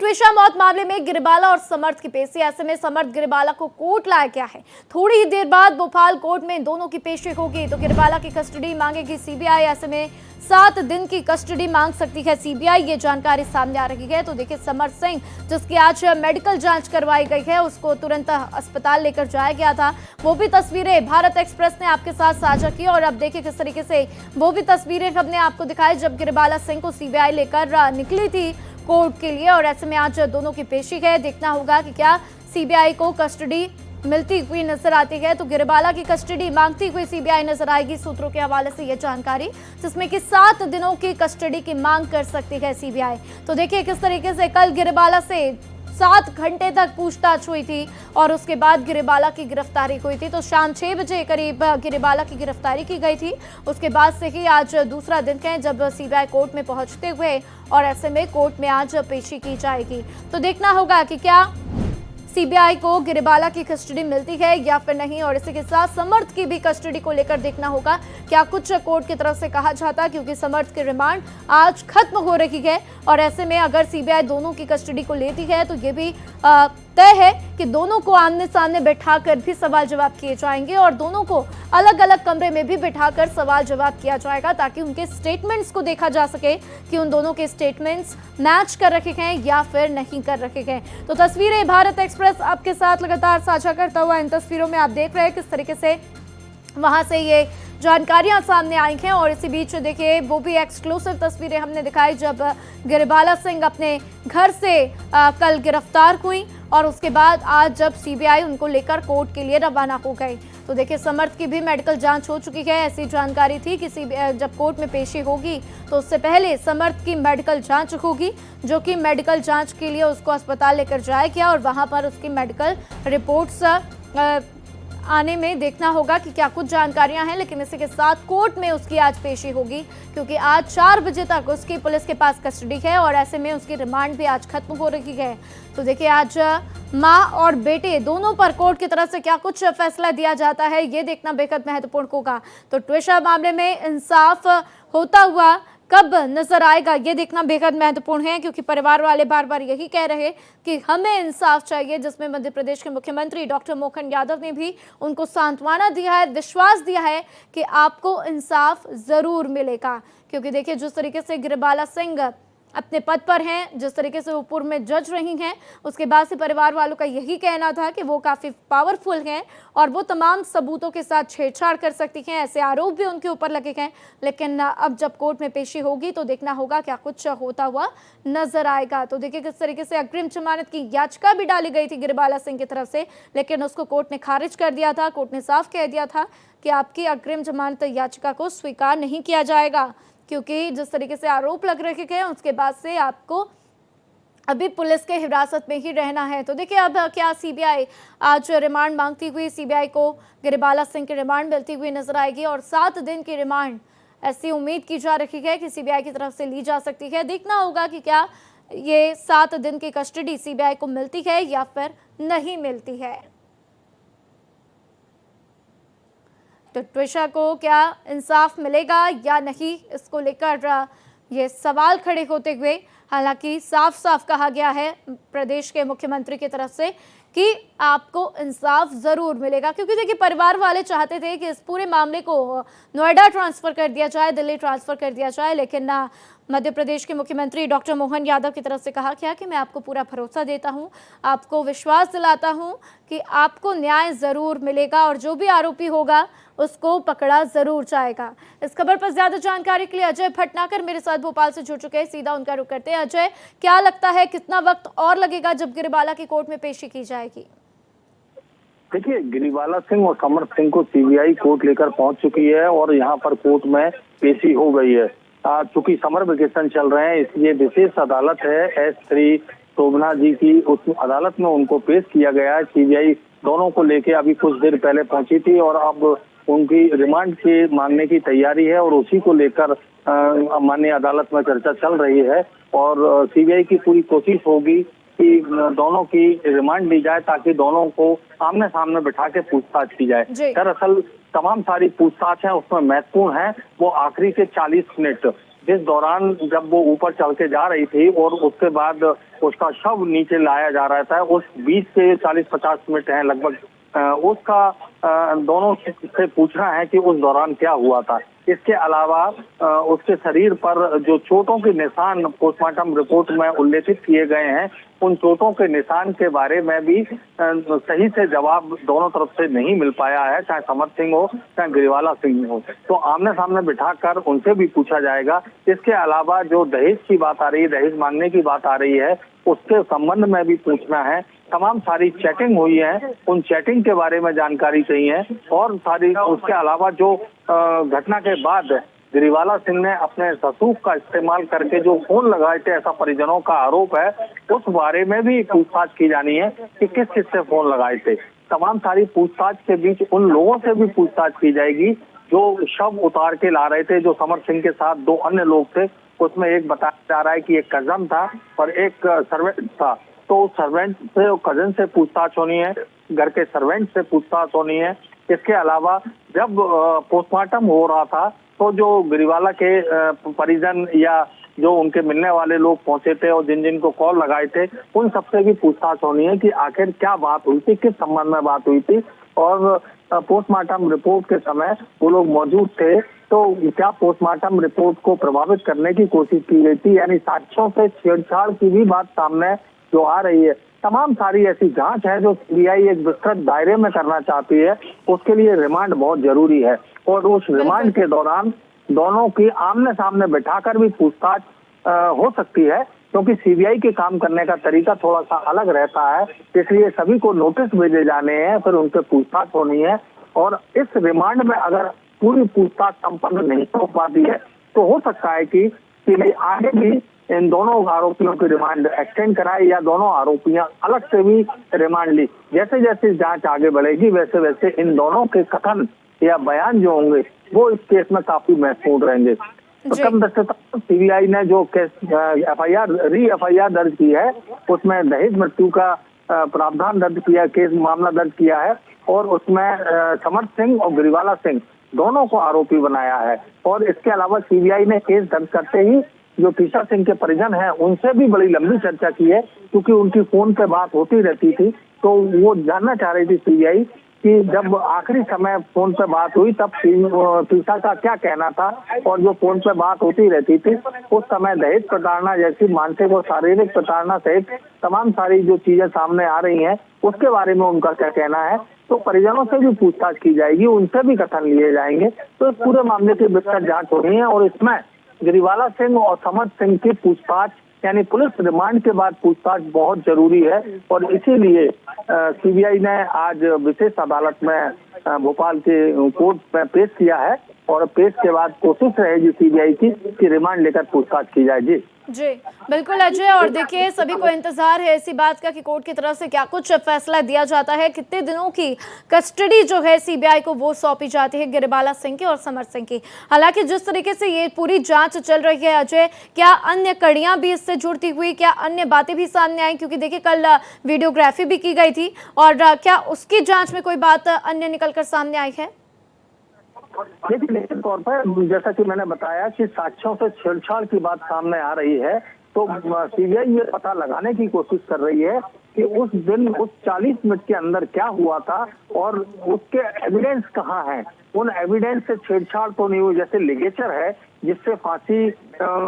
ट्विशा मौत मामले में गिरिबाला और समर्थ की पेशी। ऐसे में समर्थ गिरिबाला को कोर्ट लाया गया है। थोड़ी ही देर बाद भोपाल कोर्ट में दोनों की पेशी होगी तो गिरिबाला की कस्टडी मांगेगी सीबीआई। ऐसे में 7 दिन की कस्टडी मांग सकती है सीबीआई, ये जानकारी सामने आ रही है। तो देखिए, समर्थ सिंह जिसकी आज मेडिकल जांच करवाई गई है, उसको तुरंत अस्पताल लेकर जाया गया था। वो भी तस्वीरें भारत एक्सप्रेस ने आपके साथ साझा की और अब देखिए किस तरीके से वो भी तस्वीरें हमने आपको दिखाई जब गिरिबाला सिंह को सीबीआई लेकर निकली थी कोर्ट के लिए। और ऐसे में आज दोनों की पेशी है। देखना होगा कि क्या सीबीआई को कस्टडी मिलती हुई नजर आती है। तो गिरिबाला की कस्टडी मांगती हुई सीबीआई नजर आएगी, सूत्रों के हवाले से यह जानकारी, जिसमें कि 7 दिनों की कस्टडी की मांग कर सकती है सीबीआई। तो देखिए किस तरीके से कल गिरिबाला से 7 घंटे तक पूछताछ हुई थी और उसके बाद गिरिबाला की गिरफ्तारी हुई थी। तो शाम 6 बजे करीब गिरिबाला की गिरफ्तारी की गई थी। उसके बाद से ही आज दूसरा दिन है जब सीबीआई कोर्ट में पहुंचते हुए और ऐसे में कोर्ट में आज पेशी की जाएगी। तो देखना होगा कि क्या सीबीआई को गिरिबाला की कस्टडी मिलती है या फिर नहीं। और इसी के साथ समर्थ की भी कस्टडी को लेकर देखना होगा क्या कुछ कोर्ट की तरफ से कहा जाता, क्योंकि समर्थ की रिमांड आज खत्म हो रही है। और ऐसे में अगर सीबीआई दोनों की कस्टडी को लेती है तो ये भी तय है कि दोनों को आमने सामने बैठाकर भी सवाल जवाब किए जाएंगे और दोनों को अलग अलग कमरे में भी बिठाकर सवाल जवाब किया जाएगा, ताकि उनके स्टेटमेंट्स को देखा जा सके कि उन दोनों के स्टेटमेंट्स मैच कर रखे हैं या फिर नहीं कर रखे हैं। तो तस्वीरें भारत एक्सप्रेस आपके साथ लगातार साझा करता हुआ, इन तस्वीरों में आप देख रहे हैं किस तरीके से वहां से ये जानकारियां सामने आई हैं। और इसी बीच देखिए वो भी एक्सक्लूसिव तस्वीरें हमने दिखाई जब गिरिबाला सिंह अपने घर से कल गिरफ्तार हुई और उसके बाद आज जब सीबीआई उनको लेकर कोर्ट के लिए रवाना हो गई। तो देखिए समर्थ की भी मेडिकल जांच हो चुकी है। ऐसी जानकारी थी कि जब कोर्ट में पेशी होगी तो उससे पहले समर्थ की मेडिकल जांच होगी, जो कि मेडिकल जांच के लिए उसको अस्पताल लेकर जाया गया और वहां पर उसकी मेडिकल रिपोर्ट्स आने में देखना होगा कि क्या कुछ जानकारियां हैं। लेकिन इसी के साथ कोर्ट में उसकी आज पेशी होगी, क्योंकि आज 4 बजे तक उसकी पुलिस के पास कस्टडी है और ऐसे में उसकी रिमांड भी आज खत्म हो रही है। तो देखिए आज मां और बेटे दोनों पर कोर्ट की तरफ से क्या कुछ फैसला दिया जाता है, ये देखना बेहद महत्वपूर्ण होगा। तो ट्विशा मामले में इंसाफ होता हुआ कब नजर आएगा, ये देखना बेहद महत्वपूर्ण है, क्योंकि परिवार वाले बार बार यही कह रहे कि हमें इंसाफ चाहिए, जिसमें मध्य प्रदेश के मुख्यमंत्री डॉक्टर मोहन यादव ने भी उनको सांत्वना दिया है, विश्वास दिया है कि आपको इंसाफ जरूर मिलेगा। क्योंकि देखिए जिस तरीके से गिरिबाला सिंह अपने पद पर हैं, जिस तरीके से वो पूर्व में जज रही हैं, उसके बाद से परिवार वालों का यही कहना था कि वो काफ़ी पावरफुल हैं और वो तमाम सबूतों के साथ छेड़छाड़ कर सकती हैं, ऐसे आरोप भी उनके ऊपर लगे हैं। लेकिन अब जब कोर्ट में पेशी होगी तो देखना होगा क्या कुछ होता हुआ नजर आएगा। तो देखिए किस तरीके से अग्रिम जमानत की याचिका भी डाली गई थी गिरिबाला सिंह की तरफ से, लेकिन उसको कोर्ट ने खारिज कर दिया था। कोर्ट ने साफ कह दिया था कि आपकी अग्रिम जमानत याचिका को स्वीकार नहीं किया जाएगा, क्योंकि जिस तरीके से आरोप लग रहे हैं उसके बाद से आपको अभी पुलिस के हिरासत में ही रहना है। तो देखिए अब क्या सीबीआई आज रिमांड मांगती हुई सीबीआई को गिरिबाला सिंह की रिमांड मिलती हुई नजर आएगी और 7 दिन की रिमांड ऐसी उम्मीद की जा रही है कि सीबीआई की तरफ से ली जा सकती है। देखना होगा कि क्या ये 7 दिन की कस्टडी सीबीआई को मिलती है या फिर नहीं मिलती है। तो ट्विशा को क्या इंसाफ मिलेगा या नहीं, इसको लेकर ये सवाल खड़े होते हुए हालांकि साफ साफ कहा गया है प्रदेश के मुख्यमंत्री की तरफ से कि आपको इंसाफ जरूर मिलेगा। क्योंकि देखिए परिवार वाले चाहते थे कि इस पूरे मामले को नोएडा ट्रांसफर कर दिया जाए, दिल्ली ट्रांसफर कर दिया जाए, लेकिन मध्य प्रदेश के मुख्यमंत्री डॉक्टर मोहन यादव की तरफ से कहा गया कि मैं आपको पूरा भरोसा देता हूं, आपको विश्वास दिलाता हूं कि आपको न्याय जरूर मिलेगा और जो भी आरोपी होगा उसको पकड़ा जरूर जाएगा। इस खबर पर ज्यादा जानकारी के लिए अजय भटनागर मेरे साथ भोपाल से जुड़ चुके हैं, सीधा उनका रुख करते हैं। अजय, क्या लगता है कितना वक्त और लगेगा जब गिरिबाला की कोर्ट में पेशी की जाएगी? देखिए गिरिबाला सिंह और समर्थ सिंह को सीबीआई कोर्ट लेकर पहुंच चुकी है और यहाँ पर कोर्ट में पेशी हो गई है। चूंकि समर वेकेशन चल रहे हैं इसलिए विशेष अदालत है S3 शोभना जी की, उस अदालत में उनको पेश किया गया है। सीबीआई दोनों को लेके अभी कुछ देर पहले पहुंची थी और अब उनकी रिमांड के मांगने की तैयारी है और उसी को लेकर माननीय अदालत में चर्चा चल रही है और सीबीआई की पूरी कोशिश होगी कि दोनों की रिमांड ली जाए ताकि दोनों को आमने सामने बिठा के पूछताछ की जाए। दरअसल तमाम सारी पूछताछ है उसमें महत्वपूर्ण है वो आखिरी के 40 मिनट जिस दौरान जब वो ऊपर चल के जा रही थी और उसके बाद उसका शव नीचे लाया जा रहा था, उस बीच के 40-50 मिनट हैं लगभग, उसका दोनों से पूछना है कि उस दौरान क्या हुआ था। इसके अलावा उसके शरीर पर जो चोटों के निशान पोस्टमार्टम रिपोर्ट में उल्लेखित किए गए हैं, उन चोटों के निशान के बारे में भी सही से जवाब दोनों तरफ से नहीं मिल पाया है, चाहे समर सिंह हो चाहे गिरिवाला सिंह हो। तो आमने सामने बिठाकर उनसे भी पूछा जाएगा। इसके अलावा जो दहेज की बात आ रही है, दहेज मांगने की बात आ रही है, उसके संबंध में भी पूछना है। तमाम सारी चैटिंग हुई है, उन चैटिंग के बारे में जानकारी चाहिए और सारी उसके अलावा जो घटना के बाद गिरिवाला सिंह ने अपने ससूख का इस्तेमाल करके जो फोन लगाए थे, ऐसा परिजनों का आरोप है, उस बारे में भी पूछताछ की जानी है कि किस किस से फोन लगाए थे। तमाम सारी पूछताछ के बीच उन लोगों से भी पूछताछ की जाएगी जो शव उतार के ला रहे थे, जो समर सिंह के साथ 2 अन्य लोग थे। उसमें एक बताया जा रहा है कि एक कजन था और एक सर्वेंट था। तो सर्वेंट से और कजन से पूछताछ होनी है, घर के सर्वेंट से पूछताछ होनी है। इसके अलावा जब पोस्टमार्टम हो रहा था तो जो गिरिवाला के परिजन या जो उनके मिलने वाले लोग पहुंचे थे और जिन जिन को कॉल लगाए थे, उन सबसे भी पूछताछ होनी है कि आखिर क्या बात हुई थी, किस संबंध में बात हुई थी और पोस्टमार्टम रिपोर्ट के समय वो लोग मौजूद थे तो क्या पोस्टमार्टम रिपोर्ट को प्रभावित करने की कोशिश की गई थी, यानी साक्ष्यों से छेड़छाड़ की भी बात सामने जो आ रही है। तमाम सारी ऐसी जांच है जो सीबीआई एक विस्तृत दायरे में करना चाहती है, उसके लिए रिमांड बहुत जरूरी है और उस रिमांड के दौरान दोनों की आमने सामने बैठाकर भी पूछताछ हो सकती है, क्योंकि सीबीआई के काम करने का तरीका थोड़ा सा अलग रहता है। इसलिए सभी को नोटिस भेजे जाने हैं, फिर उनसे पूछताछ होनी है और इस रिमांड में अगर पूरी पूछताछ संपन्न नहीं हो पाती है तो हो सकता है कि सीबीआई आगे भी इन दोनों आरोपियों की रिमांड एक्सटेंड कराए या दोनों आरोपियां अलग से भी रिमांड ली। जैसे जैसे जांच आगे बढ़ेगी वैसे वैसे इन दोनों के कथन या बयान जो होंगे वो इस केस में काफी महत्वपूर्ण रहेंगे। प्रथम दृष्टया सीबीआई ने जो केस एफआईआर दर्ज की है उसमें दहेज मृत्यु का प्रावधान दर्ज किया, केस मामला दर्ज किया है और उसमें समर सिंह और गिरिवाला सिंह दोनों को आरोपी बनाया है। और इसके अलावा सीबीआई ने केस दर्ज करते ही जो तीसरा सिंह के परिजन हैं उनसे भी बड़ी लंबी चर्चा की है, क्योंकि उनकी फोन पे बात होती रहती थी। तो वो जानना चाह रही थी सीबीआई कि जब आखिरी समय फोन पे बात हुई तब तीसरा का क्या कहना था और जो फोन पे बात होती रहती थी उस समय दहेज प्रताड़ना जैसी मानसिक और शारीरिक प्रताड़ना सहित तमाम सारी जो चीजें सामने आ रही हैं उसके बारे में उनका क्या कहना है। तो परिजनों से भी पूछताछ की जाएगी, उनसे भी कथन लिए जाएंगे। तो इस पूरे मामले की विस्तृत जांच हो रही है और इसमें गिरिवाला सिंह और समर सिंह की पूछताछ यानी पुलिस रिमांड के बाद पूछताछ बहुत जरूरी है और इसीलिए सीबीआई ने आज विशेष अदालत में भोपाल के कोर्ट में पेश किया है और पेश के बाद कोशिश रहेगी सीबीआई की कि रिमांड लेकर पूछताछ की जाए। जी बिल्कुल अजय, और देखिए सभी को इंतजार है इसी बात का कि कोर्ट की तरफ से क्या कुछ फैसला दिया जाता है, कितने दिनों की कस्टडी जो है सीबीआई को वो सौंपी जाती है गिरिबाला सिंह की और समर सिंह की। हालांकि जिस तरीके से ये पूरी जांच चल रही है अजय, क्या अन्य कड़ियां भी इससे जुड़ती हुई, क्या अन्य बातें भी सामने आई, क्योंकि देखिए कल वीडियोग्राफी भी की गई थी और क्या उसकी जाँच में कोई बात अन्य निकल कर सामने आई है? देखिए निश्चित तौर पर जैसा कि मैंने बताया कि साक्ष्यों से छेड़छाड़ की बात सामने आ रही है, तो सीबीआई ये पता लगाने की कोशिश कर रही है कि उस दिन उस 40 मिनट के अंदर क्या हुआ था और उसके एविडेंस कहाँ हैं। उन एविडेंस से छेड़छाड़ तो नहीं हुई, जैसे लिगेचर है जिससे फांसी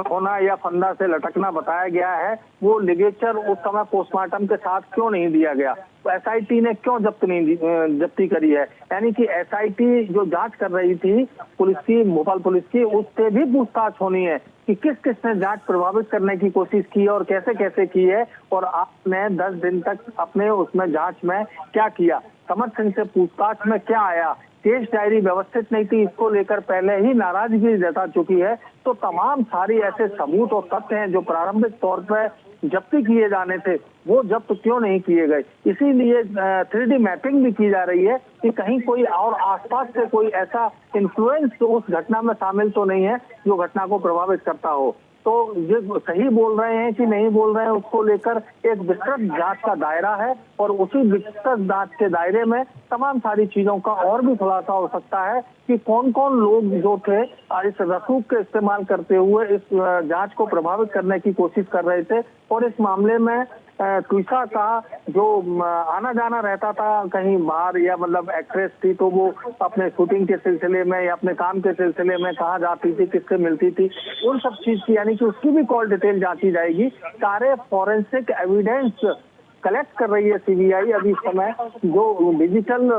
होना या फंदा से लटकना बताया गया है, वो लिगेचर उस समय पोस्टमार्टम के साथ क्यों नहीं दिया गया, तो एसआईटी ने क्यों जब्ती करी है। यानी कि एसआईटी जो जांच कर रही थी पुलिस की, भोपाल पुलिस की, उससे भी पूछताछ होनी है कि किस किस ने जांच प्रभावित करने की कोशिश की है और कैसे कैसे की है और आपने 10 दिन तक अपने उसमें जांच में क्या किया। समर सिंह से पूछताछ में क्या आया, केस डायरी व्यवस्थित नहीं थी, इसको लेकर पहले ही नाराजगी जता चुकी है। तो तमाम सारी ऐसे सबूत और तथ्य हैं जो प्रारंभिक तौर पर जब्ती किए जाने थे वो जब्त क्यों नहीं किए गए। इसीलिए 3D मैपिंग भी की जा रही है कि कहीं कोई और आसपास से कोई ऐसा इन्फ्लुएंस उस घटना में शामिल तो नहीं है जो घटना को प्रभावित करता हो। तो ये सही बोल रहे हैं कि नहीं बोल रहे हैं, उसको लेकर एक विस्तृत जांच का दायरा है और उसी विस्तृत जांच के दायरे में तमाम सारी चीजों का और भी खुलासा हो सकता है कि कौन कौन लोग जो थे इस रसूख के इस्तेमाल करते हुए इस जांच को प्रभावित करने की कोशिश कर रहे थे। और इस मामले में ट्विसा का जो आना जाना रहता था कहीं बाहर, या मतलब एक्ट्रेस थी तो वो अपने शूटिंग के सिलसिले में या अपने काम के सिलसिले में कहाँ जाती थी, किससे मिलती थी, उन सब चीज की यानी कि उसकी भी कॉल डिटेल जांची जाएगी। सारे फॉरेंसिक एविडेंस कलेक्ट कर रही है सीबीआई अभी इस समय। जो डिजिटल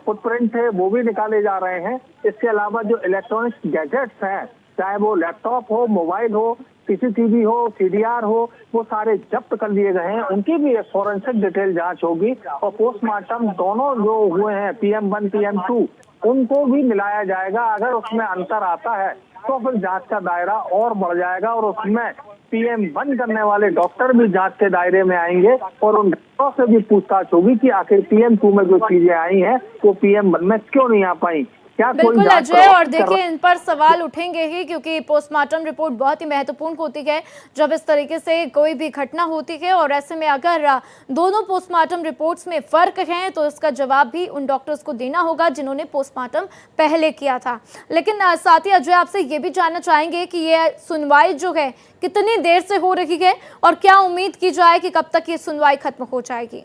फुटप्रिंट है वो भी निकाले जा रहे हैं। इसके अलावा जो इलेक्ट्रॉनिक गैजेट्स हैं, चाहे वो लैपटॉप हो, मोबाइल हो, सीसीटीवी हो, सीडीआर हो, वो सारे जब्त कर लिए गए हैं। उनकी भी एक फॉरेंसिक डिटेल जांच होगी और पोस्टमार्टम दोनों जो हुए हैं PM1 PM2 उनको भी मिलाया जाएगा। अगर उसमें अंतर आता है तो फिर जांच का दायरा और बढ़ जाएगा और उसमें PM1 करने वाले डॉक्टर भी जांच के दायरे में आएंगे और उन डॉक्टरों से भी पूछताछ होगी कि आखिर PM2 में जो चीजें आई हैं वो PM1 में क्यों नहीं आ पाई। क्या बिल्कुल अजय, और देखिए इन पर सवाल उठेंगे ही, क्योंकि पोस्टमार्टम रिपोर्ट बहुत ही महत्वपूर्ण होती है जब इस तरीके से कोई भी घटना होती है। और ऐसे में अगर दोनों पोस्टमार्टम रिपोर्ट्स में फर्क है तो इसका जवाब भी उन डॉक्टर्स को देना होगा जिन्होंने पोस्टमार्टम पहले किया था। लेकिन साथ ही अजय आपसे ये भी जानना चाहेंगे कि ये सुनवाई जो है कितनी देर से हो रही है और क्या उम्मीद की जाए कि कब तक ये सुनवाई खत्म हो जाएगी?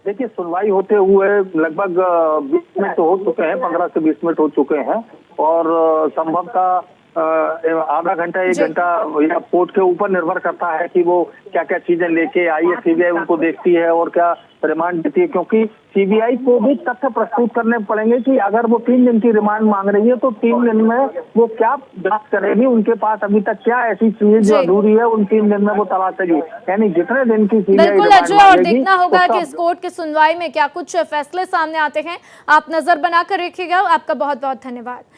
देखिए, सुनवाई होते हुए लगभग 20 मिनट हो चुके हैं, 15 से 20 मिनट हो चुके हैं और संभवतः आधा घंटा 1 घंटा या कोर्ट के ऊपर निर्भर करता है कि वो क्या क्या चीजें लेके आई है। सीबीआई उनको देखती है और क्या रिमांड देती है, क्योंकि सीबीआई को भी तथ्य प्रस्तुत करने पड़ेंगे कि अगर वो 3 दिन की रिमांड मांग रही है तो 3 दिन में वो क्या जांच करेगी, उनके पास अभी तक क्या ऐसी चीजें जो अधूरी है उन 3 दिन में वो तलाशेगी। यानी जितने दिन की सीबीआई बिल्कुल अजय, और देखना होगा कि इस कोर्ट की सुनवाई में क्या कुछ फैसले सामने आते हैं। आप नजर बनाकर रखिएगा। आपका बहुत बहुत धन्यवाद।